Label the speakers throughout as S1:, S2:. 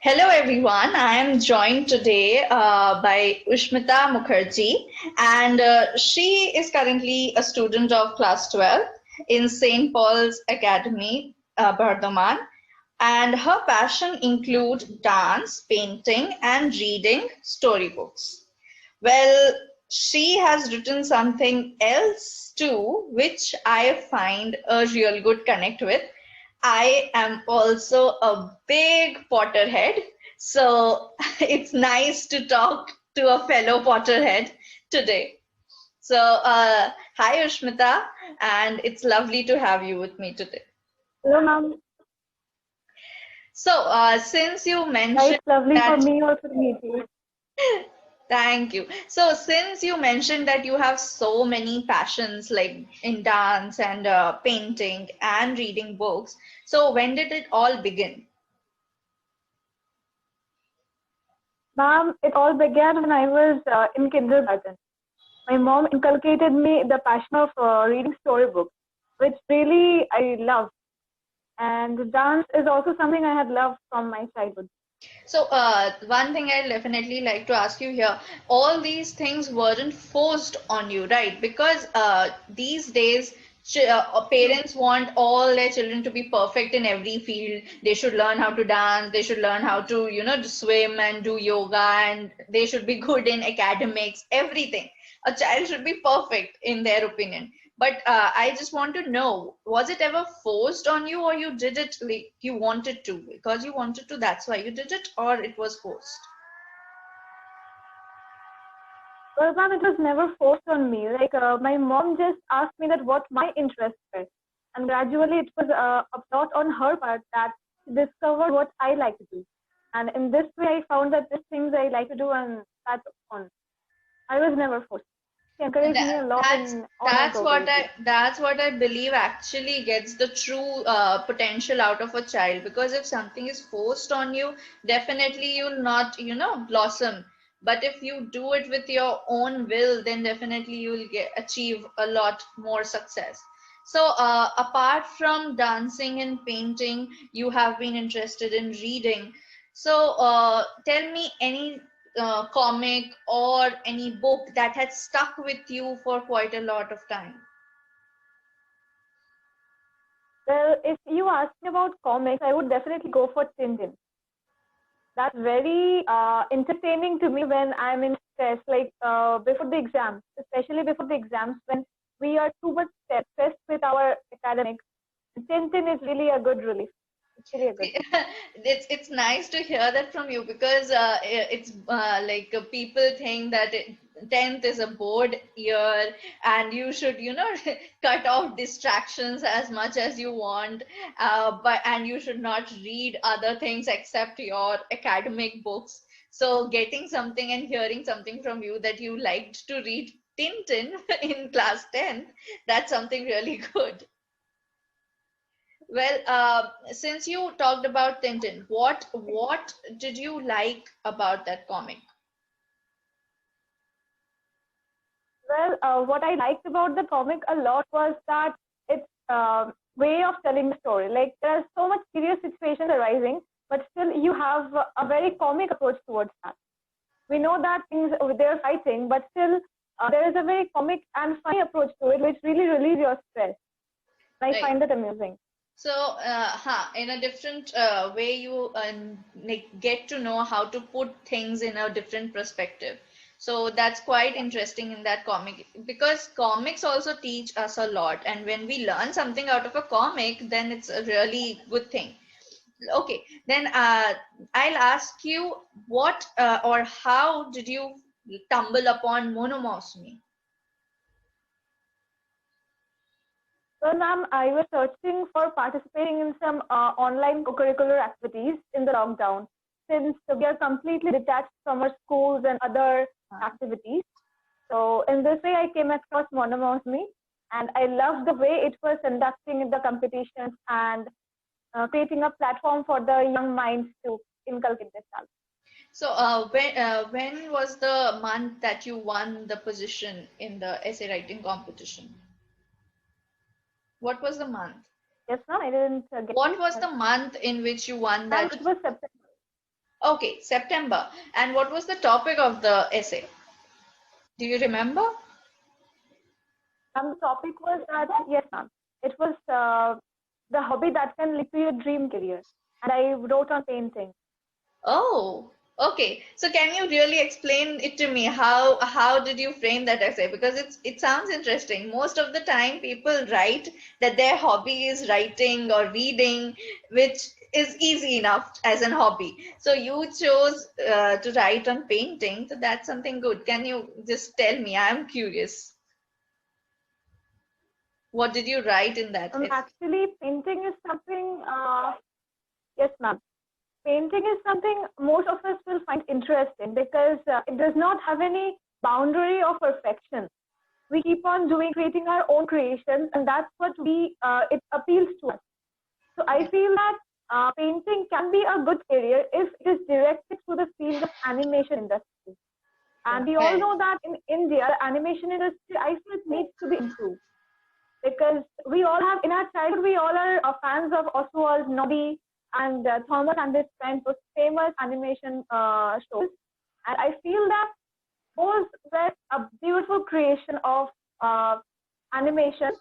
S1: Hello everyone, I am joined today by Ushmita Mukherjee, and she is currently a student of class 12 in St. Paul's Academy, Bardhaman, and her passion include dance, painting, and reading storybooks. Well, she has written something else too, which I find a real good connect with. I am also a big Potterhead, so it's nice to talk to a fellow Potterhead today. So, hi Ushmita, and it's lovely to have you with me today.
S2: Hello, ma'am.
S1: So, since you
S2: Yeah,
S1: mentioned
S2: it's lovely for
S1: that
S2: me also to meet you.
S1: Thank you. So, since you mentioned that you have so many passions like in dance and painting and reading books, so when did it all begin?
S2: Ma'am, it all began when I was in kindergarten. My mom inculcated me the passion of reading storybooks, which really I love. And dance is also something I had loved from my childhood.
S1: So, one thing I'd definitely like to ask you here, all these things weren't forced on you, right? Because these days, parents want all their children to be perfect in every field. They should learn how to dance, they should learn how to, to swim and do yoga, and they should be good in academics, everything. A child should be perfect in their opinion. But I just want to know, was it ever forced on you, or you did it like you wanted to? Because you wanted to, that's why you did it, or it was forced?
S2: Well, ma'am, it was never forced on me. Like, my mom just asked me that what my interests were. And gradually it was a thought on her part that she discovered what I like to do. And in this way, I found that these things I like to do, and that's on. I was never forced. She encouraged me
S1: That,
S2: a lot
S1: that's
S2: in all my proclivities.
S1: that's what I believe actually gets the true potential out of a child. Because if something is forced on you, definitely you'll not, blossom. But if you do it with your own will, then definitely you will achieve a lot more success. So, apart from dancing and painting, you have been interested in reading. So, tell me any comic or any book that had stuck with you for quite a lot of time?
S2: Well, if you ask me about comics, I would definitely go for Tintin. That's very entertaining to me when I'm in stress, like before the exams, especially before the exams when we are too much stressed with our academics. Tintin is really a good relief. It's really a good
S1: See,
S2: one.
S1: it's nice to hear that from you because it's like people think that 10th is a board year and you should, cut off distractions as much as you want, but and you should not read other things except your academic books. So getting something and hearing something from you that you liked to read Tintin in class 10th, that's something really good. Well, since you talked about Tintin, what did you like about that comic?
S2: Well, what I liked about the comic a lot was that its way of telling the story. Like there are so much serious situations arising, but still you have a very comic approach towards that. We know that things they're fighting, but still there is a very comic and funny approach to it, which really relieves your stress. I
S1: Right.
S2: find that amusing.
S1: So, in a different way, you like, get to know how to put things in a different perspective. So that's quite
S2: Yeah.
S1: interesting in that comic because comics also teach us a lot, and when we learn something out of a comic, then it's a really good thing. Okay, then I'll ask you what or how did you tumble upon monomosmy?
S2: So, ma'am, I was searching for participating in some online co-curricular activities in the lockdown, since we are completely detached from our schools and other activities. So, in this way, I came across Monomosmy, and I loved the way it was conducting the competitions and creating a platform for the young minds to inculcate this talent.
S1: So when was the month that you won the position in the essay writing competition? What was the month?
S2: Yes, ma'am, I didn't get
S1: What
S2: you.
S1: was the month in which you won
S2: Ma'am,
S1: that?
S2: it was September.
S1: Okay, September. And what was the topic of the essay? Do you remember?
S2: The topic was that, yes, ma'am. It was the hobby that can lead to your dream career. And I wrote on painting.
S1: Oh, okay. So can you really explain it to me? How did you frame that essay? Because it sounds interesting. Most of the time people write that their hobby is writing or reading, which is easy enough as an hobby. So you chose to write on painting. So that's something good. Can you just tell me? I'm curious. What did you write in that essay?
S2: Actually, painting is something, yes, ma'am. Painting is something most of us will find interesting because it does not have any boundary of perfection. We keep on creating our own creations, and that's what it appeals to us. So I feel that painting can be a good career if it is directed to the field of animation industry. And we all know that in India, animation industry, I feel it needs to be improved because we all have in our childhood, we all are fans of Oswald, Noddy, and Thomas and his friends, those famous animation shows. And I feel that those were a beautiful creation of animation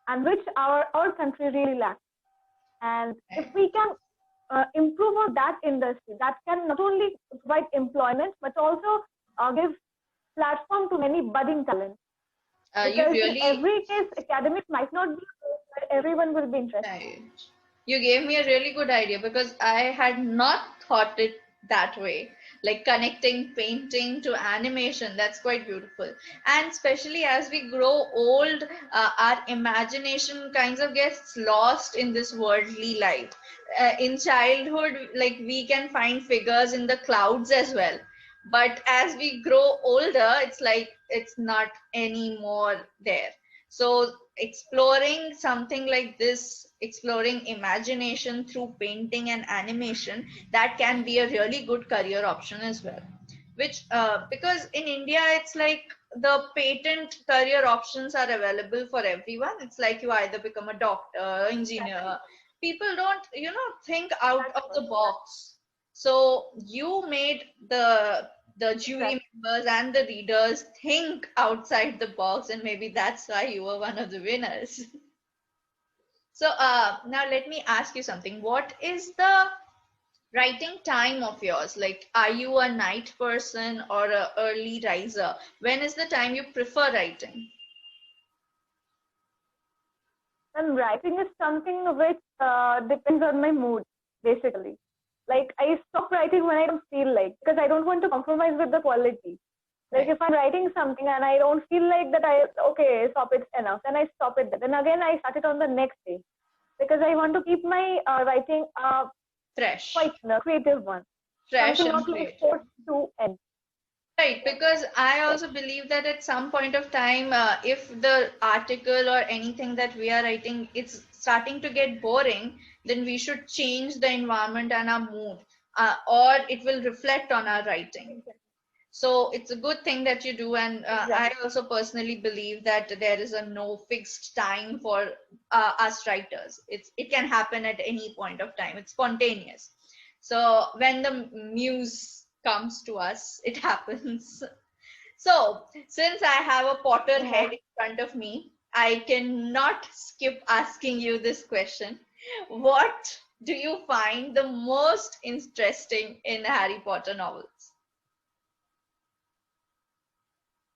S2: and which our country really lacks. And if we can improve on that industry, that can not only provide employment, but also give platform to many budding talents. Because in every case, academics might not be where everyone will be interested.
S1: Right. You gave me a really good idea because I had not thought it that way. Like connecting painting to animation, that's quite beautiful. And especially as we grow old, our imagination kinds of gets lost in this worldly life. In childhood, like we can find figures in the clouds as well. But as we grow older, it's like it's not anymore there. So exploring something like this, exploring imagination through painting and animation, that can be a really good career option as well. Which, because in India, it's like the patent career options are available for everyone. It's like you either become a doctor, engineer. People don't, think out of the box. So you made the jury members and the readers think outside the box, and maybe that's why you were one of the winners. So now let me ask you something. What is the writing time of yours? Like, are you a night person or a early riser? When is the time you prefer writing?
S2: And writing is something which depends on my mood, basically. Like I stop writing when I don't feel like, because I don't want to compromise with the quality. Like if I'm writing something and I don't feel like that, okay, stop, it's enough. Then I stop it. Then again, I start it on the next day because I want to keep my writing
S1: fresh,
S2: quite creative one.
S1: Fresh
S2: something
S1: and
S2: not to force to end.
S1: Right, because I also believe that at some point of time, if the article or anything that we are writing, it's starting to get boring, then we should change the environment and our mood, or it will reflect on our writing. So it's a good thing that you do, and I also personally believe that there is a no fixed time for us writers. It can happen at any point of time. It's spontaneous. So when the muse comes to us, it happens. So since I have a Potter head in front of me, I cannot skip asking you this question. What do you find the most interesting in Harry Potter novels?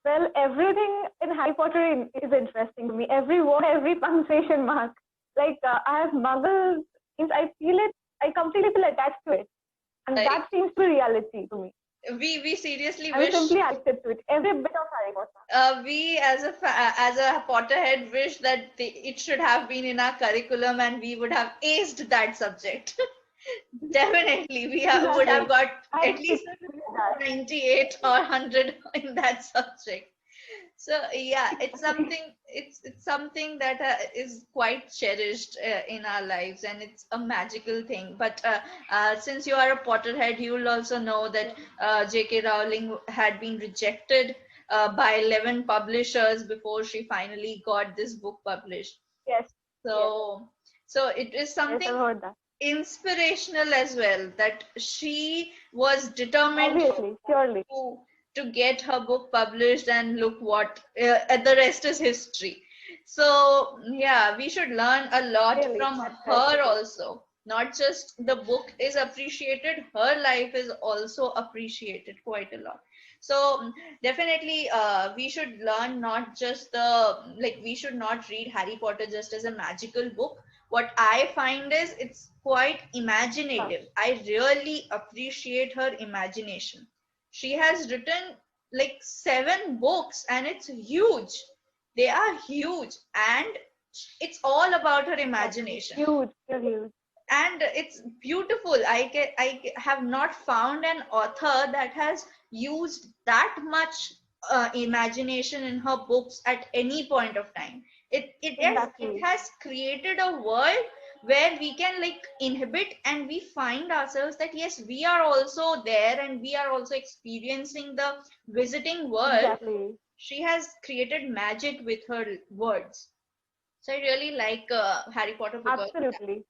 S2: Well, everything in Harry Potter is interesting to me. Every word, every punctuation mark. Like I have muggles, I feel it, I completely feel attached to it. And that seems to be reality to me.
S1: We seriously
S2: I'm
S1: wish.
S2: simply addicted to it. Every bit of Harry Potter.
S1: We as a Potterhead wish that it should have been in our curriculum and we would have aced that subject. Definitely, would have got at least 98 or 100 in that subject. So yeah, it's something that is quite cherished in our lives, and it's a magical thing. But since you are a Potterhead, you will also know that J.K. Rowling had been rejected by 11 publishers before she finally got this book published.
S2: Yes.
S1: So it is something.
S2: Yes, I've heard that.
S1: inspirational as well, that she was determined
S2: Obviously, surely.
S1: to get her book published, and look what the rest is history. So yeah, we should learn a lot
S2: Really,
S1: from
S2: that's right.
S1: her also. Not just the book is appreciated, her life is also appreciated quite a lot. So definitely we should learn, not just the, like, we should not read Harry Potter just as a magical book. What I find is it's quite
S2: Huh.
S1: imaginative. I really appreciate her imagination. She has written like 7 books, and it's huge. They are huge, and it's all about her imagination,
S2: Huge, you're huge.
S1: and it's beautiful. Have not found an author that has used that much imagination in her books at any point of time. It
S2: Exactly.
S1: has created a world where we can like inhabit, and we find ourselves that yes, we are also there, and we are also experiencing the visiting world.
S2: Exactly.
S1: She has created magic with her words. So I really like Harry Potter because of that.
S2: Absolutely.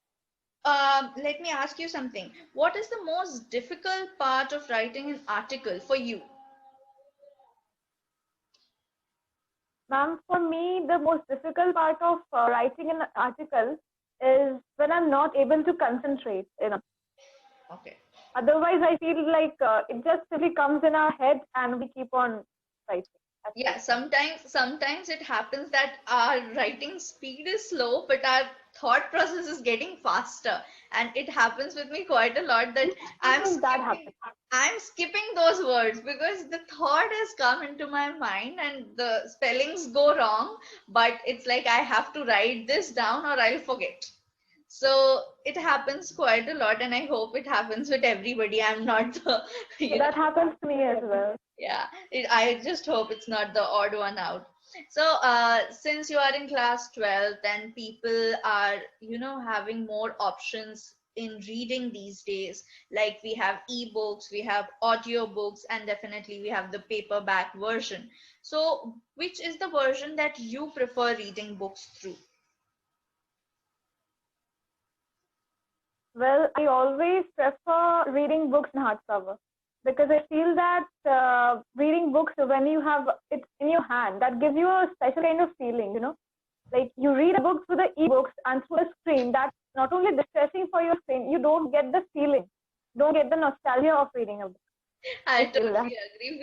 S1: Let me ask you something. What is the most difficult part of writing an article for you?
S2: Ma'am, for me, the most difficult part of writing an article is when I'm not able to concentrate enough.
S1: Okay.
S2: Otherwise, I feel like it just simply comes in our head and we keep on writing. That's
S1: Yeah,
S2: it.
S1: sometimes it happens that our writing speed is slow, but our thought process is getting faster. And it happens with me quite a lot that I'm
S2: Sometimes that
S1: skipping
S2: happens.
S1: I'm skipping those words because the thought has come into my mind and the spellings go wrong, but it's like I have to write this down or I'll forget. So it happens quite a lot, and I hope it happens with everybody. I'm not the,
S2: So
S1: you know,
S2: that happens to me as well.
S1: yeah, I just hope it's not the odd one out. So, since you are in class 12, then people are, having more options in reading these days. Like we have ebooks, we have audiobooks, and definitely we have the paperback version. So, which is the version that you prefer reading books through?
S2: Well, I always prefer reading books in hardcover because I feel that reading books when you have it in your hand, that gives you a special kind of feeling. Like you read a book through the ebooks and through the screen, that's not only distressing for your screen, you don't get the feeling, don't get the nostalgia of reading a book.
S1: I
S2: I feel that.
S1: totally agree.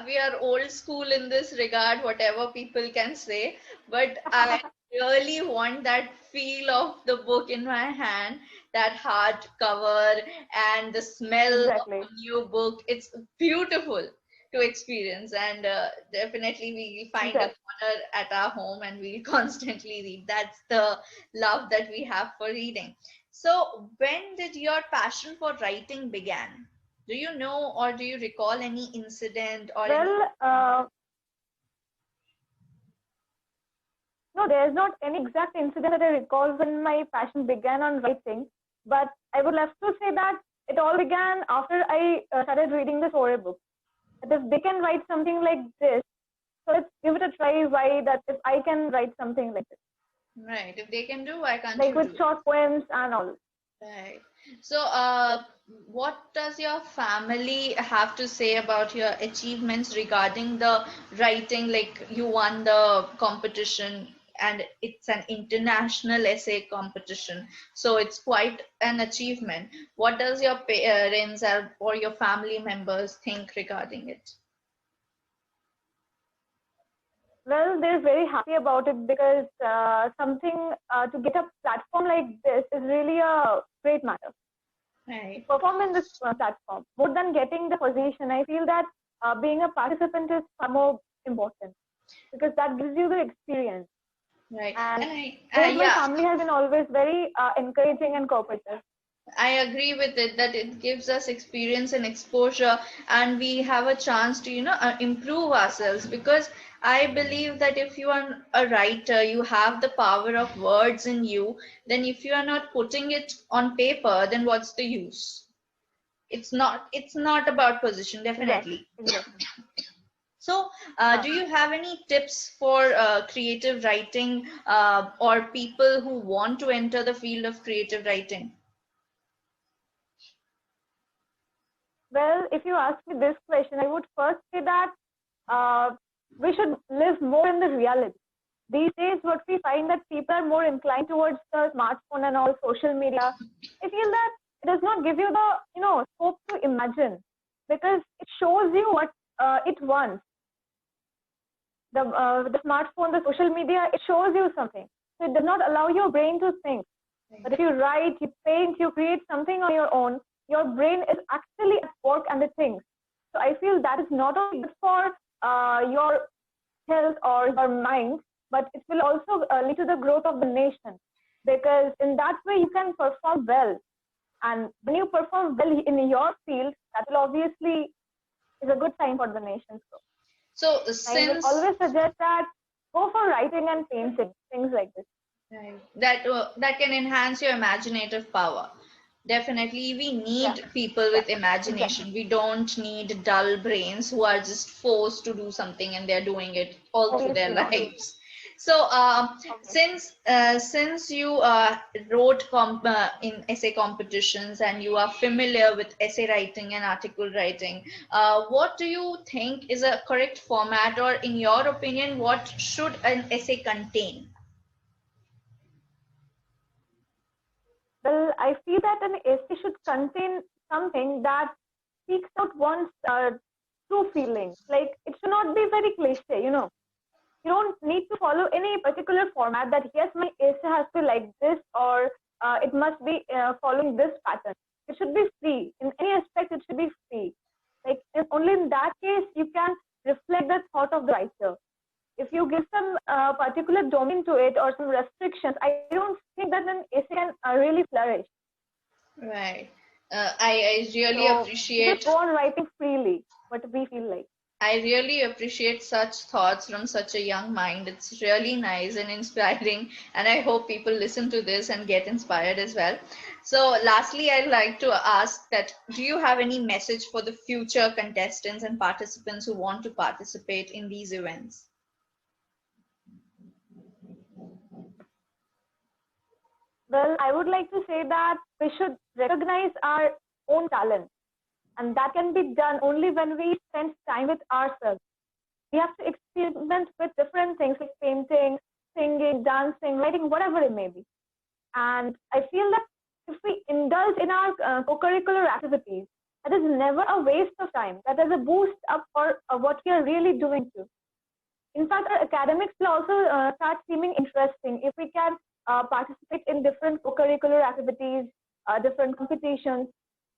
S1: We are old school in this regard, whatever people can say, but I really want that feel of the book in my hand, that hard cover and the smell of
S2: Exactly.
S1: a new book. It's beautiful to experience, and definitely we will find a
S2: Exactly.
S1: corner at our home and we'll constantly read. That's the love that we have for reading. So, when did your passion for writing began? Do you know or do you recall any incident or any?
S2: Well, no, there's not any exact incident that I recall when my passion began on writing, but I would love to say that it all began after I started reading the story book. That if they can write something like this, so let's give it a try. Why that if I can write something like this,
S1: Right. If they can do, why can't
S2: like
S1: you
S2: with
S1: do?
S2: short poems and all.
S1: Right. So, what does your family have to say about your achievements regarding the writing? Like you won the competition and it's an international essay competition. So it's quite an achievement. What does your parents or your family members think regarding it?
S2: Well, they're very happy about it because something to get a platform like this is really a great matter. To
S1: Right.
S2: perform in this platform, more than getting the position, I feel that being a participant is far more important because that gives you the experience.
S1: Right.
S2: And
S1: And
S2: both my
S1: yeah,
S2: family has been always very encouraging and cooperative.
S1: I agree with it that it gives us experience and exposure, and we have a chance to, improve ourselves. Because I believe that if you are a writer, you have the power of words in you. Then, if you are not putting it on paper, then what's the use? It's not about position,
S2: Exactly,
S1: definitely.
S2: exactly.
S1: So,
S2: Huh.
S1: do you have any tips for creative writing or people who want to enter the field of creative writing?
S2: Well, if you ask me this question, I would first say that we should live more in the reality. These days, what we find that people are more inclined towards the smartphone and all social media. I feel that it does not give you the scope to imagine, because it shows you what it wants. The smartphone, the social media, it shows you something. So it does not allow your brain to think. But if you write, you paint, you create something on your own, your brain is actually at work and it thinks. So I feel that is not only good for your health or your mind, but it will also lead to the growth of the nation. Because in that way, you can perform well. And when you perform well in your field, that will obviously is a good sign for the nation's growth.
S1: So
S2: I would always suggest that go for writing and painting, things like this.
S1: Right. That can enhance your imaginative power. Definitely, we need people with imagination.
S2: Exactly.
S1: We don't need dull brains who are just forced to do something and they're doing it all through their lives. So, since you wrote in essay competitions and you are familiar with essay writing and article writing, what do you think is a correct format, or in your opinion, what should an essay contain?
S2: Well, I feel that an essay should contain something that speaks out one's true feelings. Like, it should not be very cliche, You don't need to follow any particular format that, yes, my essay has to be like this, or it must be following this pattern. It should be free. In any aspect, it should be free. Like, only in that case, you can reflect the thought of the writer. If you give some particular domain to it or some restrictions, I don't think that an essay can really flourish.
S1: Right. I really appreciate.
S2: Just go on writing freely what we feel like.
S1: I really appreciate such thoughts from such a young mind. It's really nice and inspiring, and I hope people listen to this and get inspired as well. So, lastly, I'd like to ask that do you have any message for the future contestants and participants who want to participate in these events?
S2: Well, I would like to say that we should recognize our own talent, and that can be done only when we spend time with ourselves. We have to experiment with different things like painting, singing, dancing, writing, whatever it may be. And I feel that if we indulge in our co-curricular activities, that is never a waste of time. That is a boost up for what we are really doing too. In fact, our academics will also start seeming interesting if we can participate in different co-curricular activities, different competitions,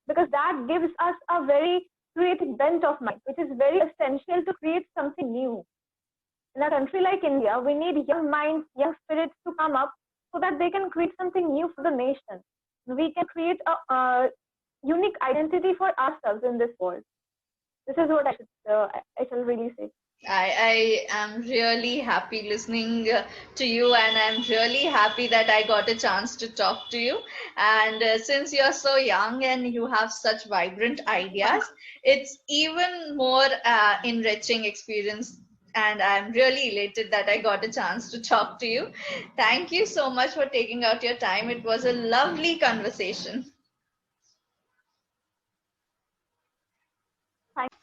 S2: because that gives us a very creative bent of mind, which is very essential to create something new. In a country like India, we need young minds, young spirits to come up so that they can create something new for the nation. We can create a unique identity for ourselves in this world. This is what I shall really say.
S1: I am really happy listening to you, and I'm really happy that I got a chance to talk to you. And since you're so young and you have such vibrant ideas, it's even more enriching experience. And I'm really elated that I got a chance to talk to you. Thank you so much for taking out your time. It was a lovely conversation.